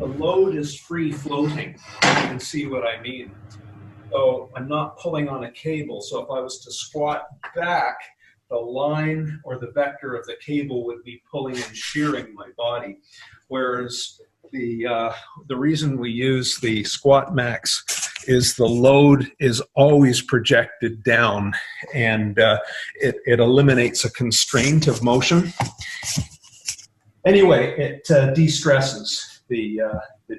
the load is free floating. You can see what I mean. So I'm not pulling on a cable. So if I was to squat back, the line or the vector of the cable would be pulling and shearing my body. Whereas the reason we use the Squatmax is the load is always projected down, and it eliminates a constraint of motion. Anyway, it de-stresses the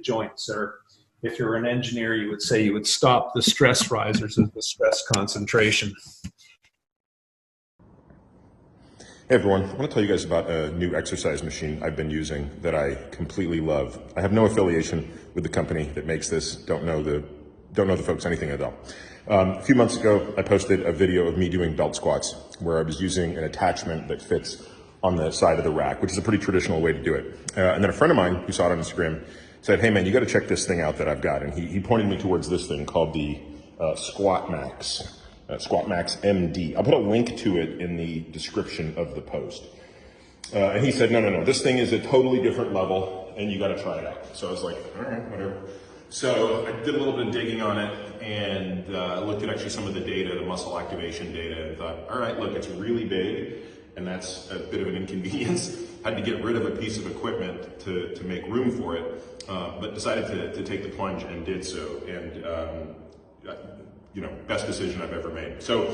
joints, or if you're an engineer, you would say you would stop the stress risers of the stress concentration. Hey everyone, I want to tell you guys about a new exercise machine I've been using that I completely love. I have no affiliation with the company that makes this, don't know the folks anything at all. A few months ago, I posted a video of me doing belt squats where I was using an attachment that fits on the side of the rack, which is a pretty traditional way to do it. And then a friend of mine who saw it on Instagram said, hey man, you got to check this thing out that I've got. And he pointed me towards this thing called the Squatmax. Squatmax MD. I'll put a link to it in the description of the post. And he said, no, this thing is a totally different level and you got to try it out. So I was like, all right, whatever. So I did a little bit of digging on it and looked at actually some of the data, the muscle activation data, and thought, all right, look, it's really big and that's a bit of an inconvenience. Had to get rid of a piece of equipment to make room for it, but decided to take the plunge and did so. And best decision I've ever made. So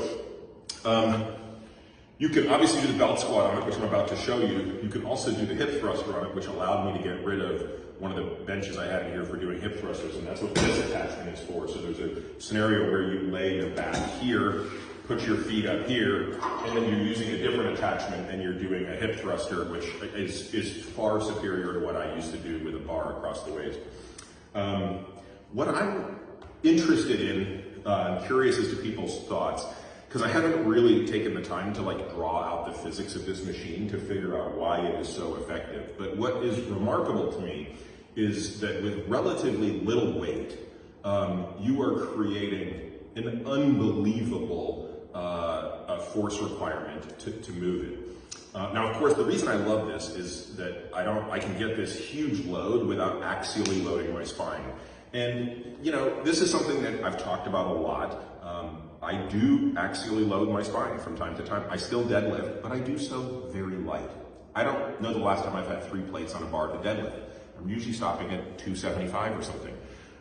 you can obviously do the belt squat on it, which I'm about to show you. You can also do the hip thruster on it, which allowed me to get rid of one of the benches I had in here for doing hip thrusters, and that's what this attachment is for. So there's a scenario where you lay your back here, put your feet up here, and then you're using a different attachment and you're doing a hip thruster, which is far superior to what I used to do with a bar across the waist. What I'm interested in, I'm curious as to people's thoughts, because I haven't really taken the time to draw out the physics of this machine to figure out why it is so effective. But what is remarkable to me is that with relatively little weight, you are creating an unbelievable force requirement to move it. Now, of course, the reason I love this is that I can get this huge load without axially loading my spine. And, this is something that I've talked about a lot. I do axially load my spine from time to time. I still deadlift, but I do so very light. I don't know the last time I've had 3 plates on a bar to deadlift. I'm usually stopping at 275 or something.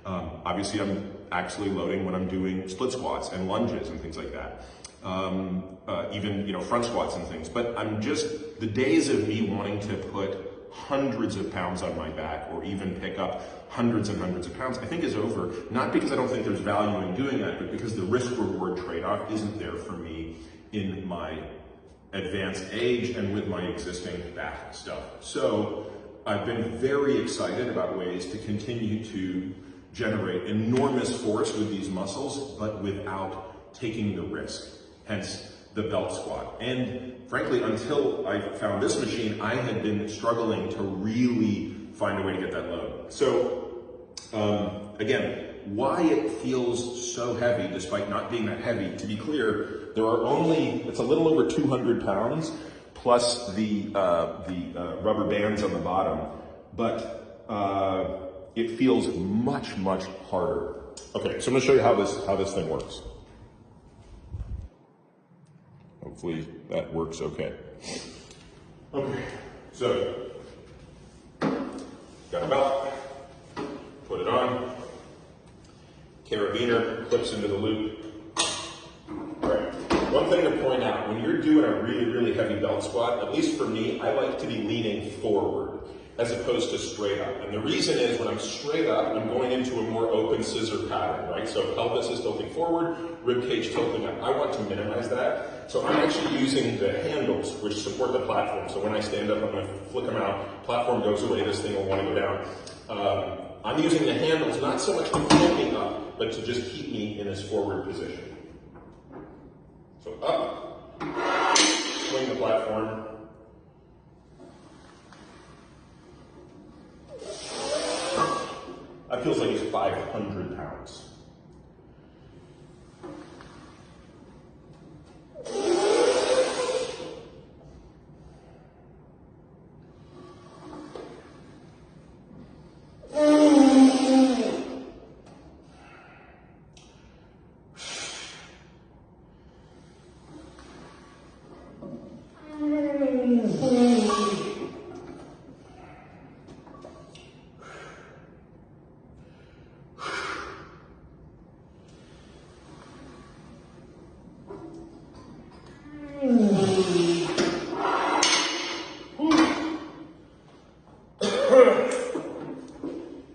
Obviously, I'm axially loading when I'm doing split squats and lunges and things like that. Even, front squats and things. But the days of me wanting to put hundreds of pounds on my back or even pick up hundreds and hundreds of pounds, I think is over. Not because I don't think there's value in doing that, but because the risk-reward trade-off isn't there for me in my advanced age and with my existing back stuff. So I've been very excited about ways to continue to generate enormous force with these muscles, but without taking the risk, hence the belt squat. And frankly, until I found this machine, I had been struggling to really find a way to get that load. So again, why it feels so heavy despite not being that heavy, to be clear, it's a little over 200 pounds plus the rubber bands on the bottom, but it feels much, much harder. Okay, so I'm gonna show you how this thing works. Hopefully that works okay. Okay, so got a belt, put it on, carabiner clips into the loop. All right, one thing to point out, when you're doing a really, really heavy belt squat, at least for me, I like to be leaning forward as opposed to straight up. And the reason is when I'm straight up, I'm going into a more open scissor pattern, right? So pelvis is tilting forward, rib cage tilting up. I want to minimize that. So I'm actually using the handles which support the platform. So when I stand up, I'm gonna flick them out, platform goes away, this thing will wanna go down. I'm using the handles not so much to pull me up, but to just keep me in this forward position. So up, swing the platform. That feels like it's 500 pounds.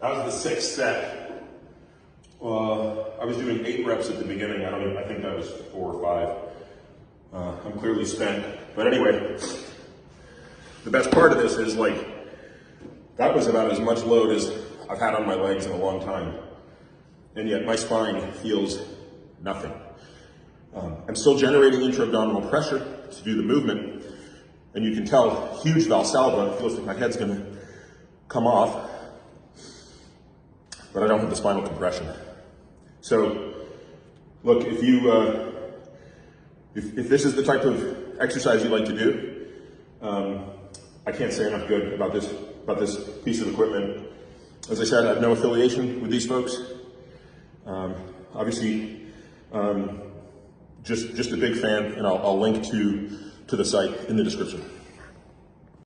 That was the 6th set. I was doing 8 reps at the beginning. I think that was 4 or 5. I'm clearly spent. But anyway, the best part of this is like, that was about as much load as I've had on my legs in a long time. And yet my spine feels nothing. I'm still generating intra-abdominal pressure to do the movement. And you can tell, huge Valsalva, it feels like my head's gonna come off. But I don't have the spinal compression. So, look, if you, if this is the type of exercise you like to do, I can't say enough good about this piece of equipment. As I said, I have no affiliation with these folks. Obviously, just a big fan, and I'll link to the site in the description.